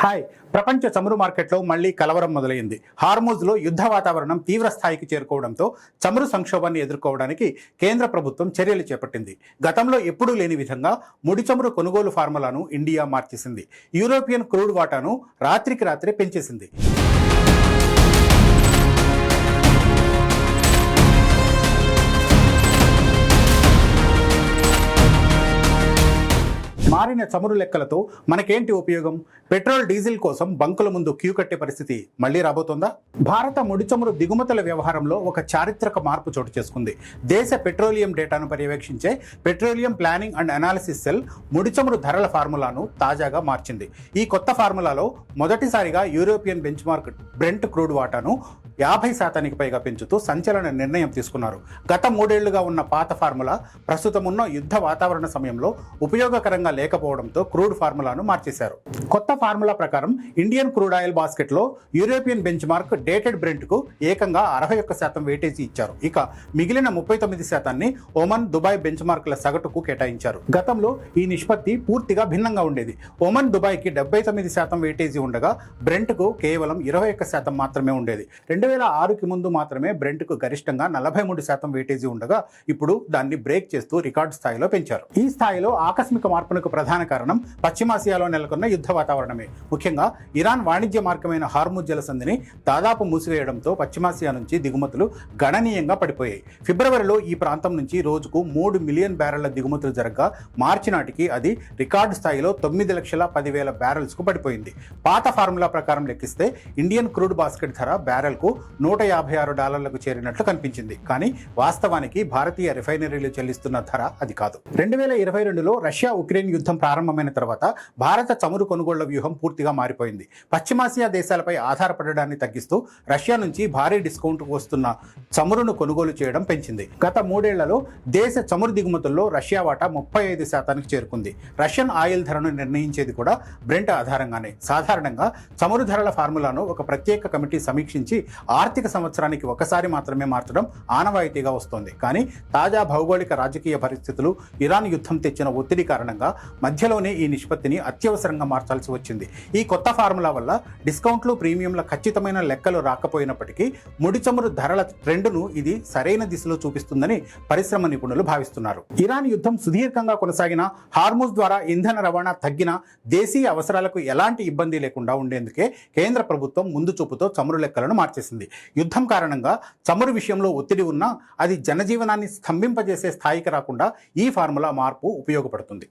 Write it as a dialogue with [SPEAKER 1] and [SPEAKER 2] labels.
[SPEAKER 1] Hi. ప్రపంచ చమురు మార్కెట్లో మళ్లీ కలవరం మొదలైంది. హార్మూజ్లో యుద్ధ వాతావరణం తీవ్ర స్థాయికి చేరుకోవడంతో చమురు సంక్షోభాన్ని ఎదుర్కోవడానికి కేంద్ర ప్రభుత్వం చర్యలు చేపట్టింది. గతంలో ఎప్పుడూ లేని విధంగా ముడి చమురు కొనుగోలు ఫార్ములాను ఇండియా మార్చేసింది. యూరోపియన్ క్రూడ్ వాటాను రాత్రికి రాత్రే పెంచేసింది. మారిన చమురు లెక్కలతో మనకేంటి ఉపయోగం? పెట్రోల్, డీజిల్ కోసం బంకుల ముందు క్యూ కట్టే పరిస్థితి మళ్లీ రాబోతోందా? భారత ముడి చమురు దిగుమతుల వ్యవహారంలో ఒక చారిత్రక మార్పు చోటు చేసుకుంది. దేశ పెట్రోలియం డేటాను పర్యవేక్షించే petroleum planning and analysis cell ముడి చమురు ధరల ఫార్ములాను తాజాగా మార్చింది. ఈ కొత్త ఫార్ములాలో మొదటిసారిగా European bench mark Brent crude వాటాను 50% పైగా పెంచుతూ సంచలన నిర్ణయం తీసుకున్నారు. గత 3 ఏళ్లుగా ఉన్న పాత ఫార్ములా ప్రస్తుతం ఉన్న యుద్ధ వాతావరణ సమయంలో ఉపయోగకరంగా లేకపోవడంతో క్రూడ్ ఫార్ములాను మార్చేశారు. కొత్త ఫార్ములా ప్రకారం ఇండియన్ క్రూడ్ ఆయిల్ బాస్కెట్లో యూరోపియన్ బెంచ్ మార్క్ డేటెడ్ బ్రెంట్కు ఏకంగా 61% వెయిటేజీ ఇచ్చారు. ఇక మిగిలిన 39% ఒమన్, దుబాయ్ బెంచ్ మార్కుల సగటుకు కేటాయించారు. గతంలో ఈ నిష్పత్తి పూర్తిగా భిన్నంగా ఉండేది. ఒమన్, దుబాయ్కి 79% వెయిటేజీ ఉండగా బ్రెంట్కు కేవలం 21% మాత్రమే ఉండేది. 2006కి ముందు మాత్రమే బ్రెంట్కు గరిష్టంగా 43% వెయిటేజీ ఉండగా ఇప్పుడు దాన్ని బ్రేక్ చేస్తూ రికార్డు స్థాయిలో పెంచారు. ఈ స్థాయిలో ఆకస్మిక మార్పునకు ప్రధాన కారణం పశ్చిమాసియాలో నెలకొన్న యుద్ధ వాతావరణమే. ముఖ్యంగా ఇరాన్ వాణిజ్య మార్గమైన హార్ముజ్ జలసంధిని దాదాపు మూసివేయడంతో పశ్చిమాసియా నుంచి దిగుమతులు గణనీయంగా పడిపోయాయి. ఫిబ్రవరిలో ఈ ప్రాంతం నుంచి రోజుకు 3 మిలియన్ బ్యారెళ్ల దిగుమతులు జరగగా మార్చి నాటికి అది రికార్డు స్థాయిలో 9,10,000 బ్యారెల్స్కు పడిపోయింది. పాత ఫార్ములా ప్రకారం లెక్కిస్తే ఇండియన్ క్రూడ్ బాస్కెట్ ధర బ్యారెల్కు $156 చేరినట్లు కనిపించింది. కానీ వాస్తవానికి భారతీయ రిఫైనరీలు చెల్లిస్తున్న ధర అది కాదు. 2022లో రష్యా ఉక్రెయిన్ యుద్ధం ప్రారంభమైన తర్వాత భారత చమురు కొనుగోళ్ల వ్యూహం పూర్తిగా మారిపోయింది. పశ్చిమాసియా దేశాలపై ఆధారపడడాన్ని తగ్గిస్తూ రష్యా నుంచి భారీ డిస్కౌంట్కు వస్తున్న చమురును కొనుగోలు చేయడం పెంచింది. గత 3 ఏళ్లలో దేశ చమురు దిగుమతుల్లో రష్యా వాటా 35% చేరుకుంది. రష్యన్ ఆయిల్ ధరను నిర్ణయించేది కూడా బ్రెంట్ ఆధారంగానే. సాధారణంగా చమురు ధరల ఫార్ములాను ఒక ప్రత్యేక కమిటీ సమీక్షించి ఆర్థిక సంవత్సరానికి ఒకసారి మాత్రమే మార్చడం ఆనవాయితీగా వస్తోంది. కానీ తాజా భౌగోళిక రాజకీయ పరిస్థితులు, ఇరాన్ యుద్ధం తెచ్చిన ఒత్తిడి కారణంగా మధ్యలోనే ఈ నిష్పత్తిని అత్యవసరంగా మార్చాల్సి వచ్చింది. ఈ కొత్త ఫార్ములా వల్ల డిస్కౌంట్లు, ప్రీమియంల ఖచ్చితమైన లెక్కలు రాకపోయినప్పటికీ ముడి చమురు ధరల ట్రెండ్ను ఇది సరైన దిశలో చూపిస్తుందని పరిశ్రమ నిపుణులు భావిస్తున్నారు. ఇరాన్ యుద్ధం సుదీర్ఘంగా కొనసాగినా, హార్ముజ్ ద్వారా ఇంధన రవాణా తగ్గినా దేశీయ అవసరాలకు ఎలాంటి ఇబ్బంది లేకుండా ఉండేందుకే కేంద్ర ప్రభుత్వం ముందు చూపుతో చమురు లెక్కలను మార్చేసింది. యుద్ధం కారణంగా చమురు విషయంలో ఒత్తిడి ఉన్నా అది జనజీవనాన్ని స్తంభింపజేసే స్థాయికి రాకుండా ఈ ఫార్ములా మార్పు ఉపయోగపడుతుంది.